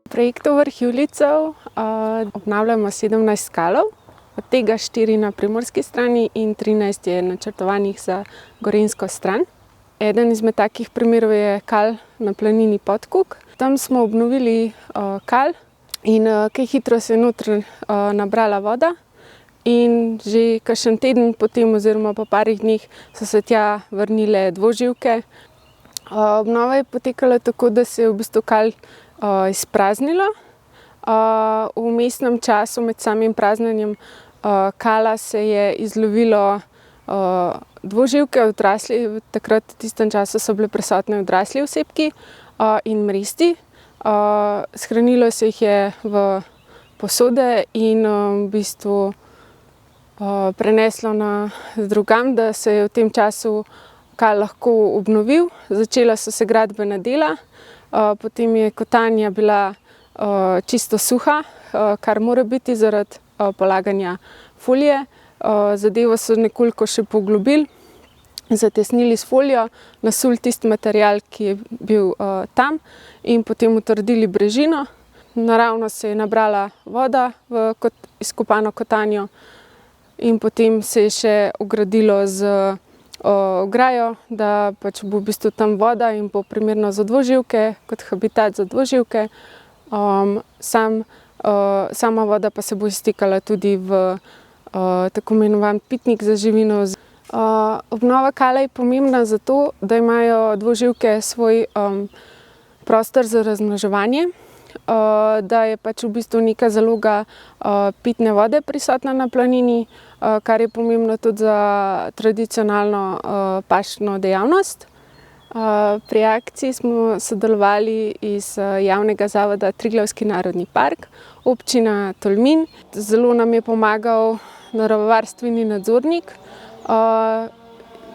V projektu Vrh Julijcev obnavljamo 17 skalov, od tega 4 na primorski strani in 13 je načrtovanih za gorenjsko stran. Eden izmed takih primerov je Kal na planini Podkuk. Tam smo obnovili kal in kaj hitro se je noter nabrala voda in že kakšen teden potem oziroma po parih dneh so se tja vrnile dvoživke. Obnova je potekala tako, da se je v bistvu kal izpraznilo. V vmesnem času med samim praznjenjem kala se je izlovilo dvoživke, odrasli, takrat v tistem času so bile prisotne odrasli osebki in mresti. Shranilo se jih je v posode in v bistvu preneslo na drugam, da se je v tem času kal lahko obnovil. Začela so se gradbena dela, potem je kotanja bila čisto suha, kar mora biti zaradi polaganja folije. Zadevo so nekoliko še poglobili, zatesnili s folijo, nasuli tisti material, ki je bil tam in potem utrdili brežino. Naravno se je nabrala voda v izkopano kotanjo in potem se je še ogradilo z ograjo, da pač bo v bistvu tam voda in bo primerno za dvoživke, kot habitat za dvoživke. Sama voda pa se bo iztekala tudi v tako imenovan pitnik za živino. Obnova kala je pomembna zato, da imajo dvoživke svoj prostor za razmnoževanje, da je pač v bistvu neka zaloga pitne vode prisotna na planini, kar je pomembno tudi za tradicionalno pašno dejavnost. Pri akciji smo sodelovali iz javnega zavoda Triglavski narodni park, občina Tolmin. Zelo nam je pomagal naravovarstveni nadzornik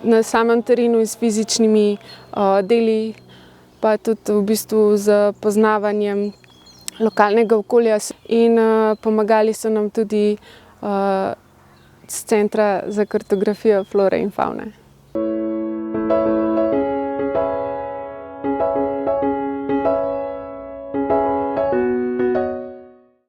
na samem terenu s fizičnimi deli, pa tudi v bistvu z poznavanjem lokalnega okolja in pomagali so nam tudi z Centra za kartografijo flore in favne.